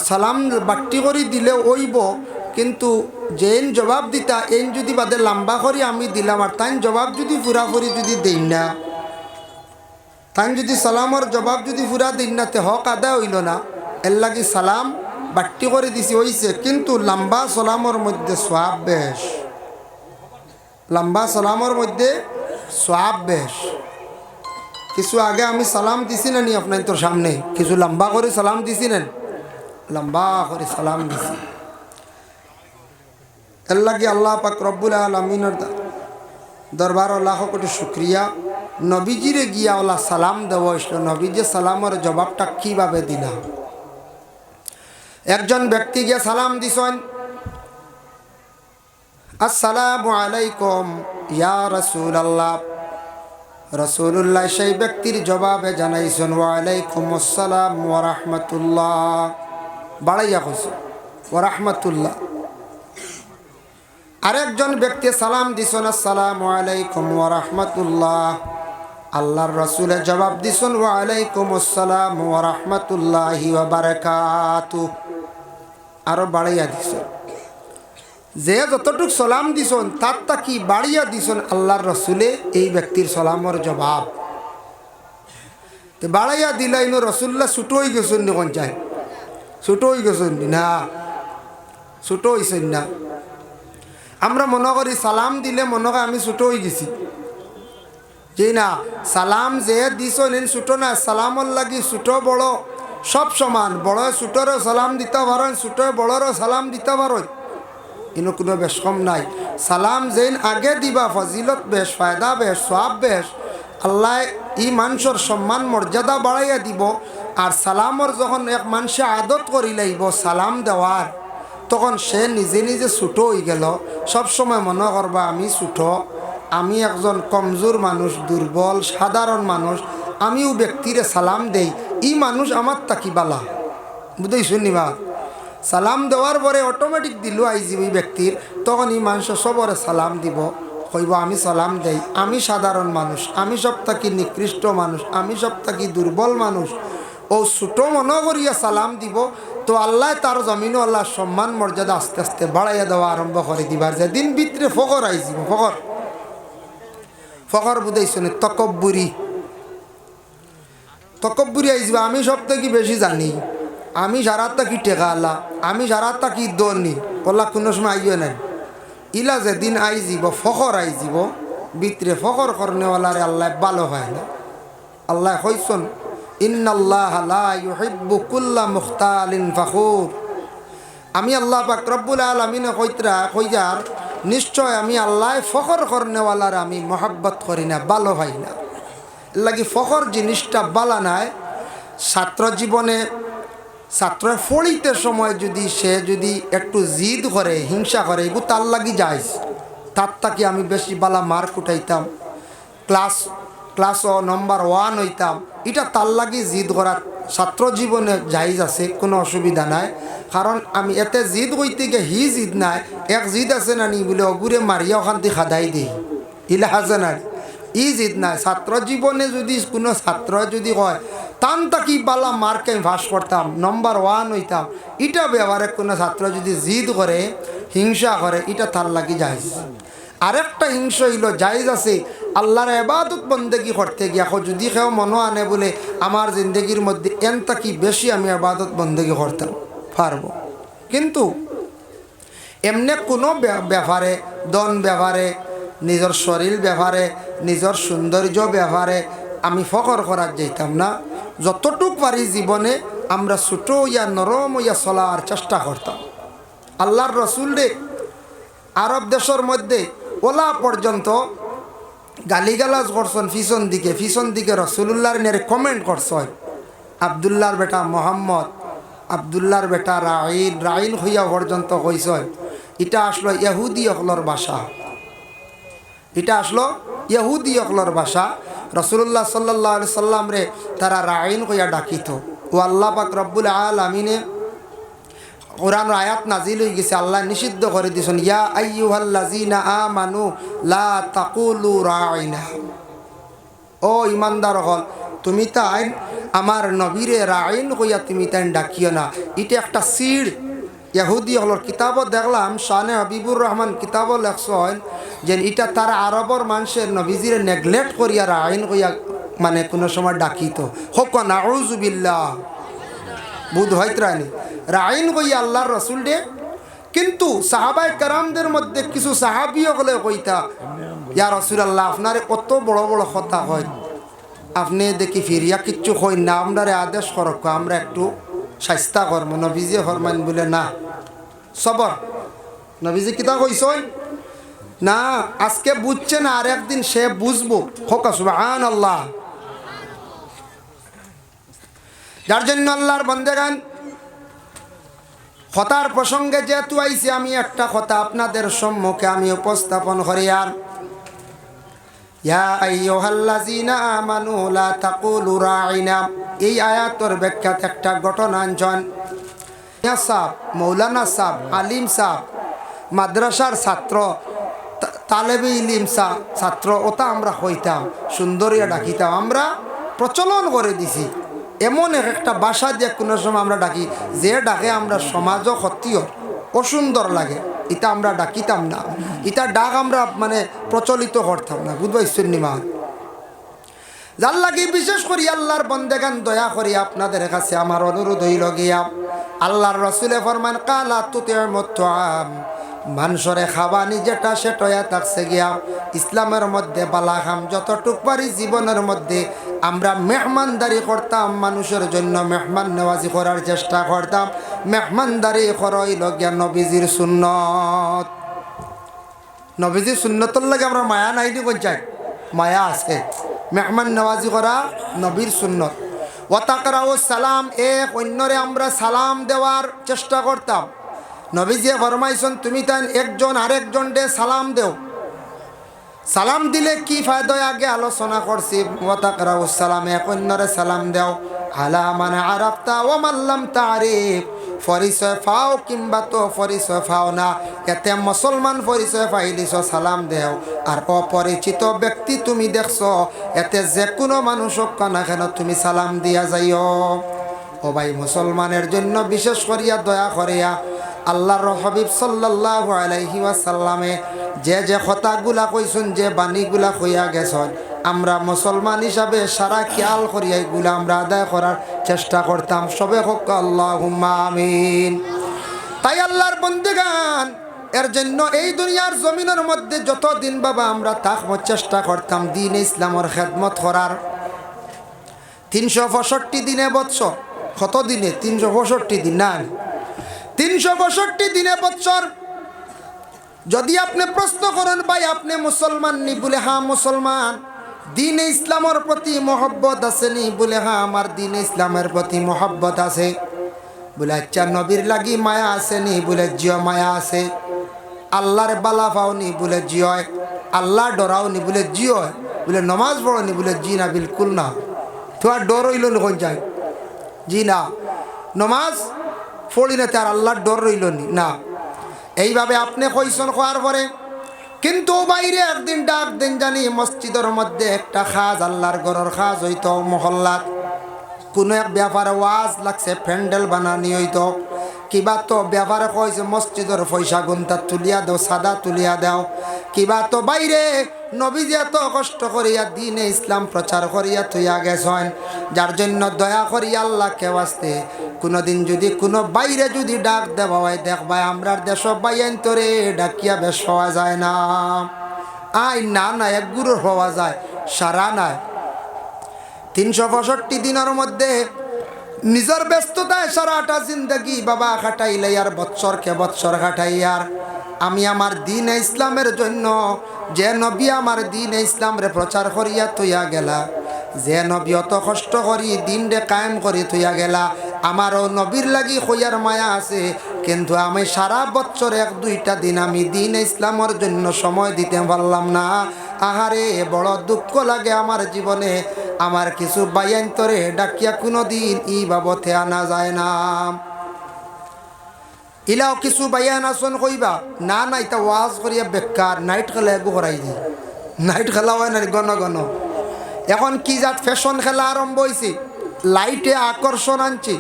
সালাম বাট্টি করি দিলে ওইব, কিন্তু যেন জবাব দিতা এন যদি বাদে লম্বা করি আমি দিলাম আর তাই জবাব যদি পুরাপুরি যদি দেই না, তাই যদি সালামের জবাব যদি পুরা দিন না তে হক আদায় হইল না। এর লাগি সালাম বাট্টি করে দিছি হইছে, কিন্তু লম্বা সালামের মধ্যে সোয়াব বেশ, লম্বা সালামের মধ্যে সোয়াব বেশ। কিছু আগে আমি সালাম দিছি না নি আপনার তোর সামনে, কিছু লম্বা করে সালাম দিছি নেন, লম্বা করে সালাম দিছি। এর লাগে আল্লাহ পাক রব্বুল আলামিনের দরবার লাখ কোটি শুক্রিয়া। নবীজিরে গিয়া ওলা সালাম দেওয়া হয়েছিল, নবীজি সালামের জবাবটা কীভাবে দিলাম। একজন ব্যক্তি গিয়ে সালাম দিছেন, আসসালামু আলাইকুম ইয়া রাসূলুল্লাহ। রাসূলুল্লাহ সেই ব্যক্তির জবাবে জানাইছেন ওয়া আলাইকুম আসসালাম ওয়া রাহমাতুল্লাহ। বাড়াইয়া কইছে ওয়া রাহমাতুল্লাহ। আরেকজন ব্যক্তি সালাম দিছেন আসসালামু আলাইকুম ওয়া রাহমাতুল্লাহ। আল্লাহর রাসূলের জবাব দিছেন ওয়া আলাইকুম আসসালাম ওয়া রাহমাতুল্লাহি ওয়া বারাকাতুহু। আরো বাড়াইয়া দিছেন, যে যতটুক সালাম দিছেন তার কি বাড়িয়া দিছেন আল্লাহর রাসূলে এই ব্যক্তির সালামের জবাব। তো বাড়াইয়া দিলাইনো রাসূলুল্লাহ ছুটো হয়ে গেছেন যখন চাই, ছুটো হয়ে গেছেন না, ছুটো হয়েছেন না। আমরা মনে করি সালাম দিলে মনে করি আমি ছুটো হয়ে গেছি, যে না সালাম যে দিছেন ছুটো না, সালামর লাগি ছুটো বড় সব সমান। বড় ছুটোরও সালাম দিতে পারেন, ছুটো বড়রও সালাম দিতে পারেন, ইনো কোনো বেশ কম নাই। সালাম যেন আগে দিবা ফজিলত বেশ, ফায়দা বেশ, সওয়াব বেশ। আল্লাহ ই মানুষের সম্মান মর্যাদা বাড়াইয়া দিব। আর সালামর যখন এক মানুষে আদত করি লাইব সালাম দেওয়ার, তখন সে নিজে নিজে ছোটো হয়ে গেল। সবসময় মনে করবা আমি ছোটো, আমি একজন কমজোর মানুষ, দুর্বল সাধারণ মানুষ, আমিও ব্যক্তিরে সালাম দেই, ই মানুষ আমার তাকি বালা। বুঝতেই শুনিবা সালাম দেওয়ার পরে অটোমেটিক দিল আইজি ওই ব্যক্তির, তখন এই মানুষ সবরে সালাম দিব, কইব আমি সালাম দেই, আমি সাধারণ মানুষ, আমি সব থাকি নিকৃষ্ট মানুষ, আমি সব থাকি দুর্বল মানুষ। ও ছোটো মনে করিয়া সালাম দিব, তো আল্লাহ তার জমিনও আল্লাহ সম্মান মর্যাদা আস্তে আস্তে বাড়াইয়া দেওয়া আরম্ভ করে দিবার। যেদিন ভিতরে ফকর আইজিব, ফকর ফকর বুঝাইছেন তকব্বুরি, তকব্বুরি আইজিব। আমি সব থেকে বেশি জানি, আমি যারা তাকি টেকা আল্লাহ, আমি যারা তাকি দনি ওলা কোনো সময় আইও নাই। ইলা যেদিন আইজিব ফখর আইজিব, ভিতরে ফখর করনেওয়ালারে আল্লাহ ভালো হয় না। আল্লাহ কইছেন ইন্নাল্লাহা লা ইউহিব্বু কুল্লা মুখতালিন ফখুর। আমি আল্লাহ পাক রব্বুল আলামিন কইয়ার নিশ্চয় আমি আল্লাহ ফখর করনেওয়ালার আমি মহব্বত করি না, ভালো হয় না। লাগি ফখর জিনিসটা বালা নাই। ছাত্র জীবনে ছাত্র ফড়িতে সময় যদি সে যদি একটু জিদ করে, হিংসা করে, এগুলো তার লাগি যায়। তার তাকে আমি বেশি বালা মার্ক উঠাইতাম, ক্লাস নম্বর 1 হইতাম, এটা তার লাগি জিদ করার ছাত্র জীবনে জায়জ আছে, কোনো অসুবিধা নাই। কারণ আমি এতে জিদ হইতে গিয়ে হি জিদ নাই, এক জিদ আছে না নি বলে অগুরে মারিয়া ওখান থেকে খাদাই দিই, ইলা আছে না, ই জিদ নাই। ছাত্র জীবনে যদি কোনো ছাত্র যদি কয় তান তাকি বালা মার্কে আমি ভাস করতাম, নম্বর 1 হইতাম, এটা ব্যবহারে কোনো ছাত্র যদি জিদ করে, হিংসা করে, এটা তার লাগি জায়েজ। আরেকটা হিংসা হইল জায়েজ আছে আল্লাহর ইবাদত বন্দেগি করতে গিয়া, যদি কেউ মনে আনে বলে আমার জিন্দগির মধ্যে এন তাকি বেশি আমি ইবাদত বন্দেগি করতাম পারবো, কিন্তু এমনি কোনো ব্যাপারে, দন ব্যাপারে, নিজের শরীর ব্যাপারে, নিজের সৌন্দর্য ব্যাপারে আমি ফখর করার যাইতাম না। যতটুক পারি জীবনে আমরা ছোটো ইয়া নরম ইয়া চলার চেষ্টা করতাম। আল্লাহর রসুল রে আরব দেশের মধ্যে ওলা পর্যন্ত গালিগালাজ করছেন, পিছন দিকে রসুল্লাহর নেড়ে কমেন্ট করছেন, আবদুল্লাহর বেটা মোহাম্মদ, আবদুল্লাহর বেটা রাইন হইয়া পর্যন্ত কইছেন। এটা আসলো ইহুদি অকলর ভাষা, এটা আসলো ইহুদি অকলর ভাষা। রসুল্লাহ সাল্লাল্লাহু আলাইহি সাল্লাম রে তারা রাইন কইয়া ডাকিত। ও আল্লাহ পাক রব্বুল আলামিনে কোরআন আয়াত নাজিল হয়ে গেছে, আল্লাহ নিষিদ্ধ করে দিয়েছেন ইয়া আইয়ুহাল্লাযিনা আমানু লা তাকুলু রাইনা। ও ইমানদার হল, তুমি তাই আমার নবীরে রাইন কইয়া তুমি তাই ডাকিও না। এটা একটা সিড়। ইহুদি হলর কিতাবও দেখলাম, শানে হাবিবুর রহমান কিতাবও লেখছেন যে এটা তারা আরবর মানুষের নবীজিরে নেগলেক্ট করিয়া রাইন কইয়া মানে কোনো সময় ডাকিত। হোক নাউযু বিল্লাহ, বুধ হয়ত্রানি রাইন কইয়া আল্লাহর রসুল ডে। কিন্তু সাহাবায়ে কেরামদের মধ্যে কিছু সাহাবিও হলে কইতা ইয়া রাসূলুল্লাহ আপনারে কত বড় বড় কথা হয়, আপনি দেখি ফিরিয়া কিচ্ছু কই না, আমরারে আদেশ করক, আমরা একটু শাস্তা কর্ম। নবীজি ফরমান বলে না সবর। নবীজি কিতা কইছেন না আজকে বুঝছে না, আর একদিন সে বুঝবো। হোক সুবহানাল্লাহ। যার জন্য আল্লাহর বান্দাগান কথার প্রসঙ্গে যেহেতু আইছি, আমি একটা কথা আপনাদের সম্মুখে আমি উপস্থাপন করি। আর ইয়া আইয়ুহাল্লাযীনা আমানু লা তাকুলু রাঈনা, এই আয়াতের ব্যাখ্যাতে একটা ঘটনা আনছেন। সাহেব, মৌলানা সাহেব, আলিম সাহেব, মাদ্রাসার ছাত্র, তালেবে ইলিম ছাত্র, ওটা আমরা হইতাম, সুন্দরিয়া ডাকিতাম, আমরা প্রচলন করে দিছি। এমন একটা ভাষা দিয়ে কোনো সময় আমরা ডাকি, যে ডাকে আমরা সমাজও ক্ষতিও অসুন্দর লাগে, এটা আমরা ডাকিতাম না, এটা ডাক আমরা মানে প্রচলিত করতাম না। বুঝবাইছেন নিমা? যার লাগি বিশেষ করি আল্লাহর বন্দেগান দয়া করি আপনাদের কাছে আমার অনুরোধ হইল গিয়া, আল্লাহর রসুলে ফরমান কালা তুতির মুতআম, মানুষরে খাবানি যেটা সেটাই থাকছে গিয়া ইসলামের মধ্যে বালাহাম যতটুক পারি জীবনের মধ্যে আমরা মেহমানদারি করতাম, মানুষের জন্য মেহমান নেওয়াজি করার চেষ্টা করতাম। মেহমানদারি করইল গিয়া নবীজির সুন্নত। নবীজির সুন্নতর লাগে আমরা মায়া নাইনি কোথায়? মায়া আছে। মেহমান নেওয়াজি করা নবীর সুন্নত। ওয়াতাকরাউ সালাম, এক অন্যরে আমরা সালাম দেওয়ার চেষ্টা করতাম। নবীজি ফরমাইছেন তুমি তাই একজন আরেকজন ডে সালাম দেও। সালাম দিলে কি ফায়দা আগে আলোচনা করছি। ওয়াতাকরাউ সালাম, এক অন্যরে সালাম দেও। আলা মানে আরাফতা ওয়া মান লাম তারিফ, পরিচয় পাও কিংবা তো পরিচয় পাও না, এতে মুসলমান পরিচয় পাইলিছ সালাম দেও। আর অপরিচিত ব্যক্তি তুমি দেখছো, এতে যে কোনো মানুষক না কেন তুমি সালাম দিয়া যাইও। ও ভাই, মুসলমানের জন্য বিশেষ করিয়া দয়া করিয়া আল্লাহর হাবিব সাল্লাল্লাহু আলাইহি ওয়াসাল্লামে যে যে কথাগুলা কইছেন, যে বাণীগুলা কইয়া গেছেন, আমরা মুসলমান হিসাবে সারা খেয়াল করিয়া এগুলা আমরা আদায় করার চেষ্টা করতাম। সবে হোক আল্লাহুম্মা আমিন। তাই আল্লাহর বন্দেগান, এর জন্য এই দুনিয়ার জমিনের মধ্যে যতদিন বাবা আমরা থাকবো চেষ্টা করতাম দিন ইসলামের খেদমত করার। 365 দিনে বৎসর, কত দিনে? 365 দিন না, 365 দিনে বৎসর। যদি আপনি প্রশ্ন করেন ভাই আপনি মুসলমান নি? বলে হ্যাঁ মুসলমান। দিন ইসলামের প্রতি মহব্বত আছে নি? বলে হ্যাঁ আমার দিন ইসলামের প্রতি মহব্বত আছে। বলে আচ্ছা নবীর লাগি মায়া আছে নি? বলে জিও মায়া আছে। আল্লাহর বালা পাও নি? বলে জিও। আল্লাহ ডরাও নি? বলে জিও। বলে নমাজ পড়ো নি? বলে জি না, বিলকুল না। তোমার ডর হইল নি? কোন যায়? জি না, নমাজ পড়ি না, তার আল্লাহর ডর রইল নি? না। এইভাবে আপনি কইসন খোয়ার পরে কিন্তু বাইরে একদিন ডাক দিন জানি মসজিদের মধ্যে একটা খাজ, আল্লাহর ঘরের খাজ হইতো মহল্লাত, কোনো এক ব্যাপারে ওয়াজ লাগছে, প্যান্ডেল বানানি হইতো, কিবা তো ব্যাপারে কইছে মসজিদের পয়সা গুনতা তুলিয়া দাও, সাদা তুলিয়া দাও। কিবা তো বাইরে নবীজি এত কষ্ট করিয়া দিনে ইসলাম প্রচার করিয়া থইয়া গেছেন, যার জন্য দয়া করিয়া আল্লাহকে ওয়াস্তে কোনোদিন যদি কোনো বাইরে যদি ডাক দেওয়া হয়, দেখবা আমরার দেশ বাইন তোরে ডাকিয়া বেশ পাওয়া যায় না। আই না না, এক গুরুর পাওয়া যায়, সারা নাই। 365 দিনের মধ্যে নিজের ব্যস্ততায় সারাটা জিন্দগি বাবা কাটাইলে, আর বৎসরকে বৎসর কাটাইয়ার আমি আমার দিন ইসলামের জন্য, যে নবী আমার দিন ইসলামরে প্রচার করিয়া তুইয়া গেলা, যে নবী অত কষ্ট করি দিন রে কায়েম করি তুইয়া গেলা, আমারও নবীর লাগি হইয়ার মায়া আছে, কিন্তু আমি সারা বছর 1-2টা দিন আমি দিন ইসলামের জন্য সময় দিতে পারলাম না। আহারে বড় দুঃখ লাগে আমার জীবনে। আমার কিছু বাইয়ান্তরে ডাকিয়া কোনো দিন ই বাবতে আনা যায় না। ইলাও কিছু বাইয়ান আসন কইবা না না, এটা ওয়াজ করিয়া বেকার, নাইট খেলা এগু করাই দিই। নাইট খেলা হয় না ঘন ঘন। এখন কি জাত ফ্যাশন খেলা আরম্ভ হয়েছে, লাইটে আকর্ষণ আনছে।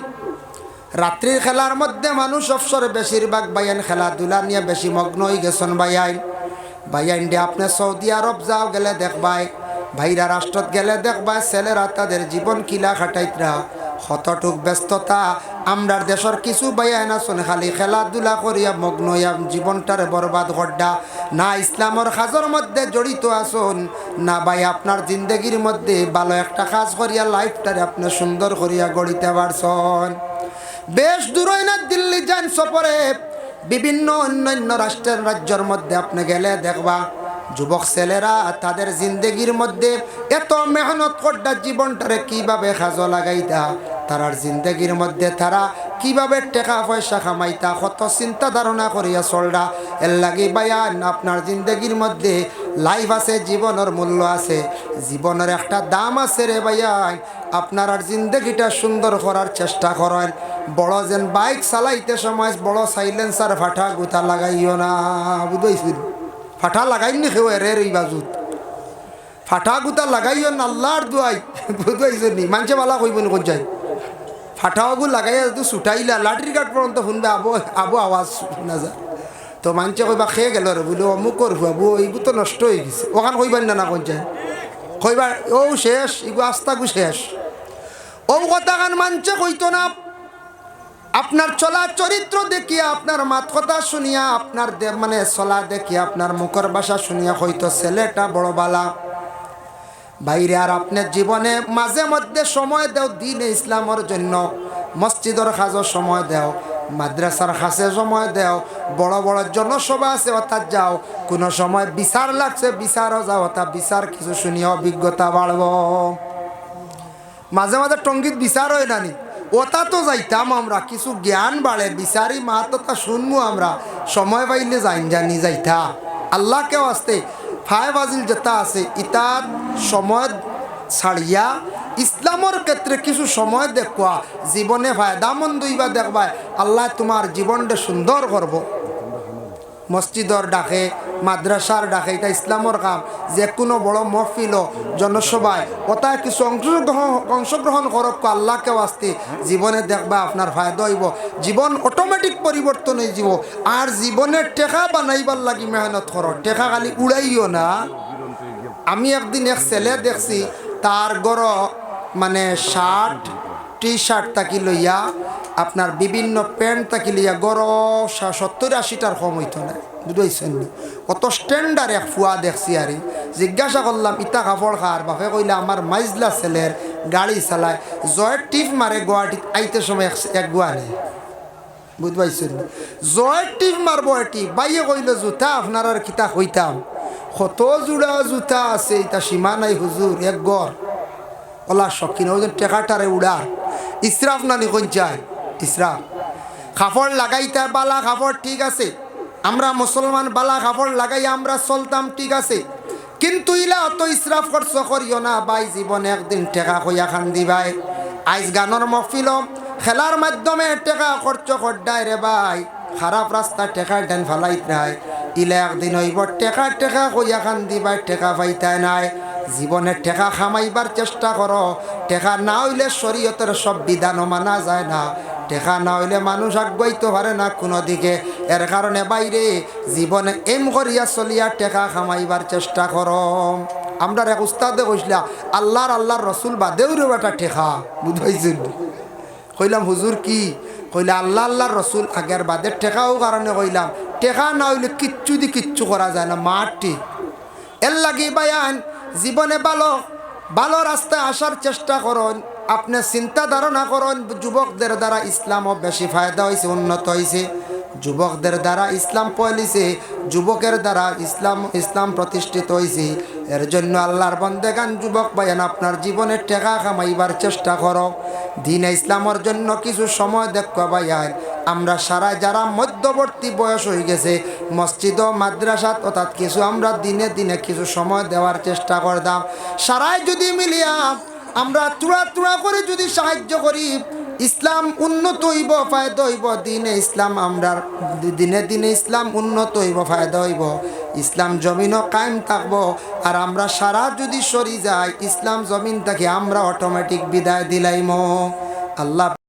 রাত্রির খেলার মধ্যে মানুষ অবসরে বেশিরভাগ বাইয়ান খেলাধুলা নিয়ে বেশি মগ্ন হয়ে গেছেন। বাইয়ান দিয়ে আপনি সৌদি আরব যাও গেলে দেখবাই, ভাইরা রাষ্ট্রত গেলে দেখবাই ছেলেরা তাদের জীবন কিলা খাটাইতরা, কতটুক ব্যস্ততা। আমরার দেশের কিছু বাইয়ান আছেন খালি খেলাধুলা করিয়া মগ্ন হইয়া জীবনটারে বরবাদ করডা। না ইসলামের কাজের মধ্যে জড়িত আসুন, না ভাই আপনার জিন্দগির মধ্যে ভালো একটা কাজ করিয়া লাইফটারে আপনি সুন্দর করিয়া গড়িতে পারছেন। বেশ দূরই না, দিল্লি যান সফরে, বিভিন্ন অন্যান্য রাষ্ট্রের রাজ্যের মধ্যে আপনি গেলে দেখবা যুবক ছেলেরা তাদের জিন্দগির মধ্যে এত মেহনত করডা জীবনটারে কিভাবে কাজে লাগাইতা, তারার জিন্দগির মধ্যে তারা কিভাবে টাকা পয়সা কামাইতা কত চিন্তা ধারণা করিয়া চলরা। এর লাগি বায়ান আপনার জিন্দগির মধ্যে লাইফ আছে, জীবনের মূল্য আছে, জীবনের একটা দাম আছে রে ভাইয়ান। আপনার আর জিন্দগিটা সুন্দর করার চেষ্টা করেন। বড় যেন বাইক চালাইতে সময় বড় সাইলেন্সার ফাটা গুতা লাগাইও না, বুঝাইছিল ফাটা লাগাইনি কেউ এরে এই বাজুত ফাটা গুতা লাগাইও না, আল্লাহর দুয়াই বুঝাইছ নি মানুষে বালা কইব নি কোন যাই ফাটাওয়াগু লাগাইয়া যদি ছুটাইলা লাঠির গাট পর্যন্ত শুনবে আবু আবু আওয়াজ শোনা যায়। তো মানুষে কইবা খেয়ে গেল রে বলে অমুকর হুয়াবু এইগু তো নষ্ট হয়ে গেছে, ওখান কইবার না কোন যায় কইবার ও শেষ ইগু আস্তাগু শেষ। ও কথা গান মানুষে কইতো না। আপনার চলা চরিত্র দেখিয়া, আপনার মাত কথা শুনিয়া, আপনার মানে চলা দেখিয়া, আপনার মুখের ভাষা শুনিয়া হয়তো ছেলেটা বড় বালা বাইরে। আর আপনার জীবনে মাঝে মধ্যে সময় দেও দিনে ইসলামের জন্য, মসজিদের কাজও সময় দেও, মাদ্রাসার কাছে সময় দেও, বড় বড় জনসভা আছে অর্থাৎ যাও, কোনো সময় বিচার লাগছে বিচারও যাও, অর্থাৎ বিচার কিছু শুনিয়া অভিজ্ঞতা বাড়ব। মাঝে মাঝে টঙ্গিত বিচার হয় নানি ওটা তো যাইতাম আমরা, কিছু জ্ঞান বাড়ে, বিচারি মাহাত্মা শুনবো আমরা, সময় পাইলে যাইন জানি যাইতা আল্লাহকেও আসতে ফায় বাজিল যেটা আছে ইতার সময় ছাড়িয়া ইসলামের ক্ষেত্রে কিছু সময় দেখবা, জীবনে ফায়দামন্দ হইবা দেখবা, আল্লাহ তোমার জীবনটা সুন্দর করব। মসজিদর ডাকে, মাদ্রাসার ডাকে, এটা ইসলামের কাম। যে কোনো বড় মহফিল জনসভায় ওটায় কিছু অংশগ্রহণ করক আল্লাহকে আসতে, জীবনে দেখবা আপনার ফায়দা হইব, জীবন অটোমেটিক পরিবর্তন হয়ে যাব। আর জীবনের টেকা বানাইবার লাগি মেহনত করো, টেকা খালি উড়াইও না। আমি একদিন এক ছেলে দেখছি তার গড় মানে শার্ট টি শার্ট তাকি লইয়া আপনার বিভিন্ন প্যান্ট তাকি লইয়া গড় 70-80টার কম হইতো না, বুঝাইছেন কত স্ট্যান্ডার্ড এক ফুয়া দেখছি। আর জিজ্ঞাসা করলাম ইটা কাপড় খার বাপে কইলে আমার মাইজলা ছেলের গাড়ি চালায়, জয়ের টিপ মারে গুয়াহাটিত আইতে সময় এক গুয়া নেই, বুঝ পাইছেন জয়ের টিপ মারবো এটি বাইয়ে কইল জুতা আপনার আর কিতা হইতাম কত জোড়া জুতা আছে, এটা সীমা নাই হুজুর, এক গড় ওলা শখিন ওই টেকাটারে উড়া ইসরাফ নানি কোন যায় ইসরাফ। কাপড় লাগাইতে বালা কাপড় ঠিক আছে, আমরা মুসলমান বালা কাপড় লাগাই আমরা চলতাম ঠিক আছে, কিন্তু ইলা অত ইসরাফ খরচ করিও না ভাই, জীবনে একদিন টেকা কইয়া খান দিবাই। আইজ গানের মহফিল খেলার মাধ্যমে টেকা খরচ করডায় রে ভাই, খারাপ রাস্তা টেকা ডেন ফালাই নাই, ইলে একদিন হইব টেকা টেকা কইয়া খান দিবাই, টেকা পাইতাই নাই। জীবনে টেকা খামাইবার চেষ্টা করো, টেকা না হইলে শরীয়তের সব বিধানও মানা যায় না, টেকা না হইলে মানুষ আগাইতে পারে না কোনো দিকে। এর কারণে বাইরে জীবনে এম করিয়া চলিয়া টেকা খামাইবার চেষ্টা করো। আমরা এক উস্তাদে কইসলা আল্লাহর রসুল বাদেও রে বেটা টেকা, বুঝাইছেন? কইলাম হুজুর কি? কইলা আল্লাহর রসুল আগের বাদে টেকাও কারণে কইলাম, টেকা না হইলে কিচ্ছু দি কিচ্ছু করা যায় না মাটি। এর লাগি বায়ান জীবনে ভালো রাস্তায় আসার চেষ্টা করুন, আপনি চিন্তা ধারণা করুন। যুবকদের দ্বারা ইসলামও বেশি ফায়দা হয়েছে, উন্নত হয়েছে, যুবকদের দ্বারা ইসলাম পয়লিছে, যুবকের দ্বারা ইসলাম প্রতিষ্ঠিত হয়েছে। এর জন্য আল্লাহর বন্দেগান যুবক ভাইয়ান আপনার জীবনে টেকা কামাইবার চেষ্টা করো, দিনে ইসলামের জন্য কিছু সময় দেখো ভাইয়ান। আমরা সারা যারা মধ্যবর্তী বয়স হয়ে গেছে মসজিদ ও মাদ্রাসাত অর্থাৎ কিছু আমরা দিনে দিনে কিছু সময় দেওয়ার চেষ্টা করতাম। সারাই যদি মিলিয়া আমরা তুড়া করে যদি সাহায্য করি, ইসলাম উন্নত হইব, ফায়দা হইব। দিনে দিনে ইসলাম উন্নত হইব, ফায়দা হইব, ইসলাম জমিনও কায়েম থাকবো। আর আমরা সারা যদি সরি যাই ইসলাম জমিন থেকে আমরা অটোমেটিক বিদায় দিলাইম। আল্লাহ